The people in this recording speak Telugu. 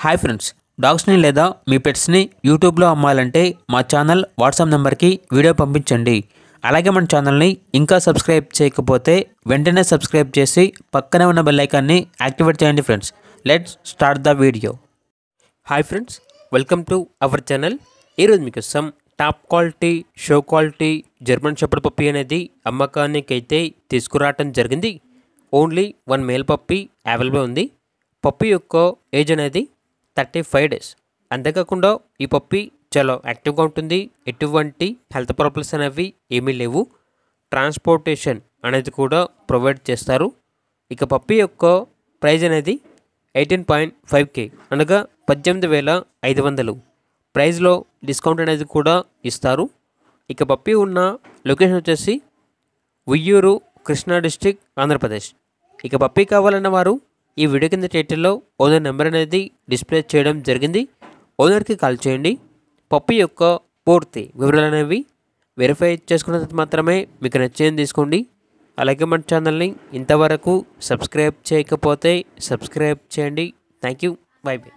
హాయ్ ఫ్రెండ్స్, డాగ్స్ని లేదా మీ పెట్స్ని యూట్యూబ్లో అమ్మాలంటే మా ఛానల్ వాట్సాప్ నెంబర్కి వీడియో పంపించండి. అలాగే మన ఛానల్ని ఇంకా సబ్స్క్రైబ్ చేయకపోతే వెంటనే సబ్స్క్రైబ్ చేసి పక్కనే ఉన్న బెల్ ఐకాన్ని యాక్టివేట్ చేయండి friends. Let's start the video. Hi friends, welcome to our channel. ఈరోజు మీకోసం top quality show quality German shepherd puppy అనేది అమ్మకానికి అయితే తీసుకురావటం జరిగింది. ఓన్లీ 1 మేల్ పప్పీ అవైలబుల్ ఉంది. పప్పీ యొక్క ఏజ్ అనేది 35 డేస్. అంతేకాకుండా ఈ పప్పీ చాలా యాక్టివ్గా ఉంటుంది. ఎటువంటి హెల్త్ ప్రాబ్లమ్స్ అనేవి ఏమీ లేవు. ట్రాన్స్పోర్టేషన్ అనేది కూడా ప్రొవైడ్ చేస్తారు. ఇక పప్పీ యొక్క ప్రైజ్ అనేది 18.5K అనగా 18,500. ప్రైజ్లో డిస్కౌంట్ అనేది కూడా ఇస్తారు. ఇక పప్పీ ఉన్న లొకేషన్ వచ్చేసి ఉయ్యూరు, కృష్ణా డిస్ట్రిక్ట్, ఆంధ్రప్రదేశ్. ఇక పప్పీ కావాలన్న వారు ఈ వీడియో కింద టైటిల్లో ఓనర్ నెంబర్ అనేది డిస్ప్లే చేయడం జరిగింది. ఓనర్కి కాల్ చేయండి. పప్పీ యొక్క పూర్తి వివరాలు అనేవి వెరిఫై చేసుకున్న తర్వాత మాత్రమే మీకు నచ్చేది తీసుకోండి. అలాగే మన ఛానల్ని ఇంతవరకు సబ్స్క్రైబ్ చేయకపోతే సబ్స్క్రైబ్ చేయండి. Thank you. By by.